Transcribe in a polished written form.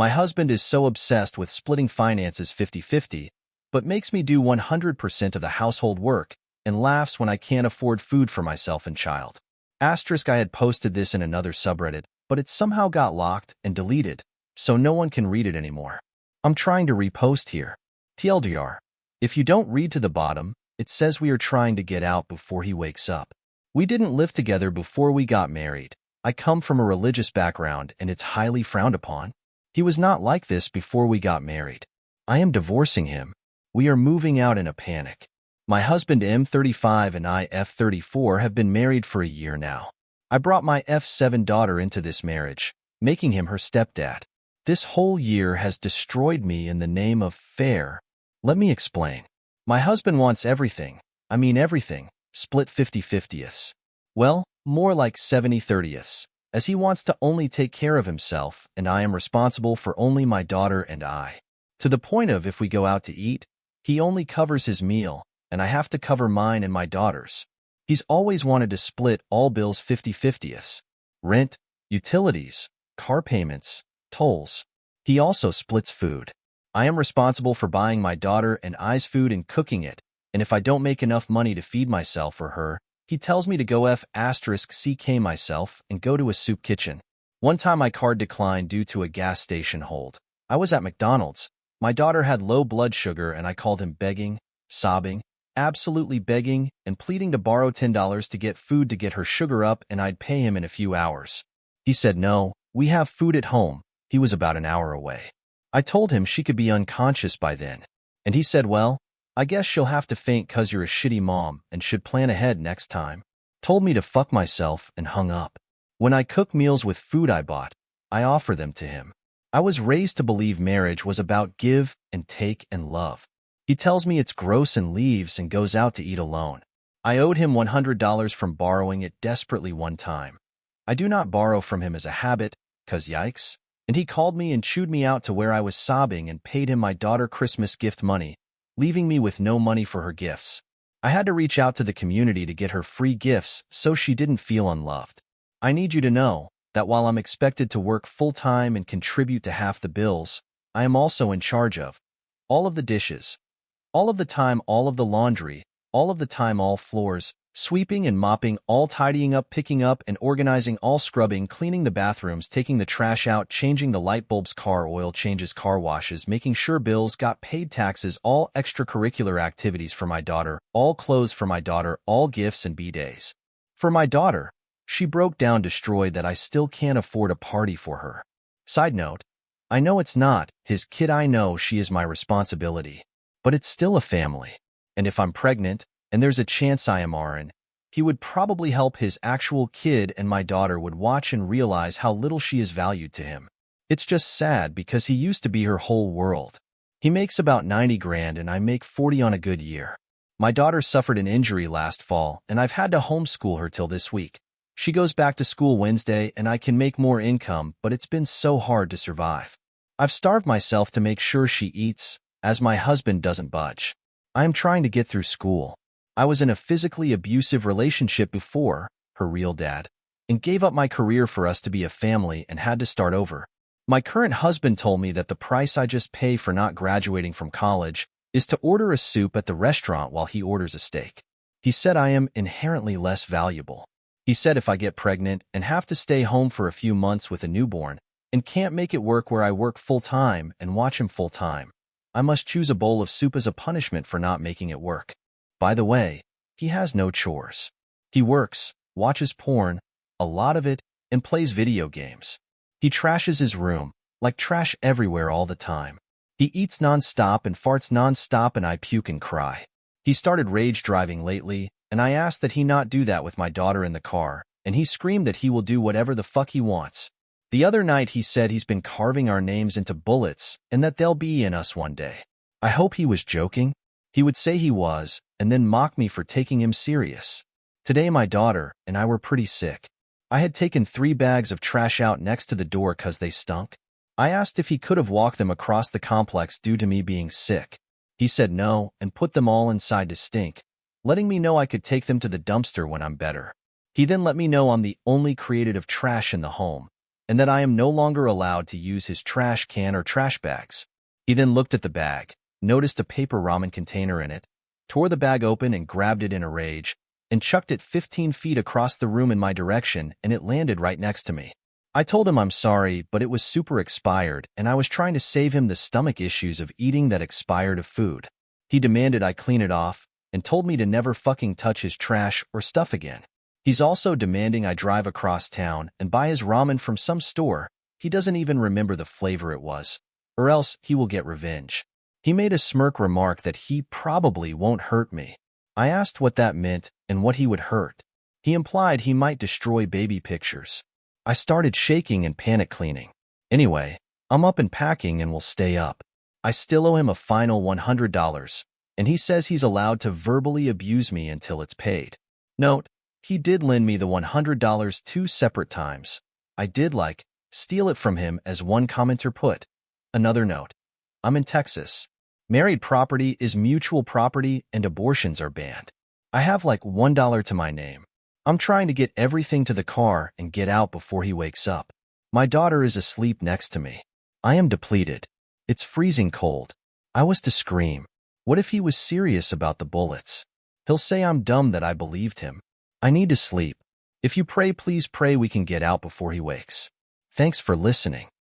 My husband is so obsessed with splitting finances 50-50, but makes me do 100% of the household work and laughs when I can't afford food for myself and child. Asterisk, I had posted this in another subreddit, but it somehow got locked and deleted, so no one can read it anymore. I'm trying to repost here. TLDR, if you don't read to the bottom, it says we are trying to get out before he wakes up. We didn't live together before we got married. I come from a religious background and it's highly frowned upon. He was not like this before we got married. I am divorcing him. We are moving out in a panic. My husband M35 and I F34 have been married for a year now. I brought my F7 daughter into this marriage, making him her stepdad. This whole year has destroyed me in the name of fair. Let me explain. My husband wants everything. I mean everything. Split 50-50ths. Well, more like 70-30ths, as he wants to only take care of himself and I am responsible for only my daughter and I. To the point of if we go out to eat, he only covers his meal, and I have to cover mine and my daughter's. He's always wanted to split all bills 50-50ths. Rent, utilities, car payments, tolls. He also splits food. I am responsible for buying my daughter and I's food and cooking it, and if I don't make enough money to feed myself or her, he tells me to go F***CK myself and go to a soup kitchen. One time my card declined due to a gas station hold. I was at McDonald's. My daughter had low blood sugar and I called him begging, sobbing, absolutely begging, and pleading to borrow $10 to get food to get her sugar up and I'd pay him in a few hours. He said no, we have food at home. He was about an hour away. I told him she could be unconscious by then. And he said, well, I guess she'll have to faint 'cause you're a shitty mom and should plan ahead next time. Told me to fuck myself and hung up. When I cook meals with food I bought, I offer them to him. I was raised to believe marriage was about give and take and love. He tells me it's gross and leaves and goes out to eat alone. I owed him $100 from borrowing it desperately one time. I do not borrow from him as a habit, 'cause yikes. And he called me and chewed me out to where I was sobbing and paid him my daughter Christmas gift money, leaving me with no money for her gifts. I had to reach out to the community to get her free gifts so she didn't feel unloved. I need you to know that while I'm expected to work full-time and contribute to half the bills, I am also in charge of all of the dishes, all of the time, all of the laundry, all of the time, all floors, sweeping and mopping, all tidying up, picking up and organizing, all scrubbing, cleaning the bathrooms, taking the trash out, changing the light bulbs, car oil changes, car washes, making sure bills got paid, taxes, all extracurricular activities for my daughter, all clothes for my daughter, all gifts and B-days. For my daughter, she broke down destroyed that I still can't afford a party for her. Side note, I know it's not his kid, I know she is my responsibility, but it's still a family. And if I'm pregnant, and there's a chance I am RN, he would probably help his actual kid and my daughter would watch and realize how little she is valued to him. It's just sad because he used to be her whole world. He makes about 90 grand and I make 40 on a good year. My daughter suffered an injury last fall and I've had to homeschool her till this week. She goes back to school Wednesday and I can make more income, but it's been so hard to survive. I've starved myself to make sure she eats, as my husband doesn't budge. I am trying to get through school. I was in a physically abusive relationship before, her real dad, and gave up my career for us to be a family and had to start over. My current husband told me that the price I just pay for not graduating from college is to order a soup at the restaurant while he orders a steak. He said I am inherently less valuable. He said if I get pregnant and have to stay home for a few months with a newborn and can't make it work where I work full-time and watch him full-time, I must choose a bowl of soup as a punishment for not making it work. By the way, he has no chores. He works, watches porn, a lot of it, and plays video games. He trashes his room, like trash everywhere all the time. He eats non-stop and farts non-stop and I puke and cry. He started rage driving lately, and I asked that he not do that with my daughter in the car, and he screamed that he will do whatever the fuck he wants. The other night he said he's been carving our names into bullets and that they'll be in us one day. I hope he was joking. He would say he was, and then mock me for taking him serious. Today my daughter and I were pretty sick. I had taken 3 bags of trash out next to the door 'cause they stunk. I asked if he could have walked them across the complex due to me being sick. He said no and put them all inside to stink, letting me know I could take them to the dumpster when I'm better. He then let me know I'm the only creative trash in the home, and that I am no longer allowed to use his trash can or trash bags. He then looked at the bag, noticed a paper ramen container in it, tore the bag open and grabbed it in a rage, and chucked it 15 feet across the room in my direction, and it landed right next to me. I told him I'm sorry, but it was super expired, and I was trying to save him the stomach issues of eating that expired food. He demanded I clean it off, and told me to never fucking touch his trash or stuff again. He's also demanding I drive across town and buy his ramen from some store he doesn't even remember the flavor it was, or else he will get revenge. He made a smirk remark that he probably won't hurt me. I asked what that meant and what he would hurt. He implied he might destroy baby pictures. I started shaking and panic cleaning. Anyway, I'm up and packing and will stay up. I still owe him a final $100, and he says he's allowed to verbally abuse me until it's paid. Note, he did lend me the $100 2 separate times. I did steal it from him, as one commenter put. Another note, I'm in Texas. Married property is mutual property and abortions are banned. I have $1 to my name. I'm trying to get everything to the car and get out before he wakes up. My daughter is asleep next to me. I am depleted. It's freezing cold. I was to scream. What if he was serious about the bullets? He'll say I'm dumb that I believed him. I need to sleep. If you pray, please pray we can get out before he wakes. Thanks for listening.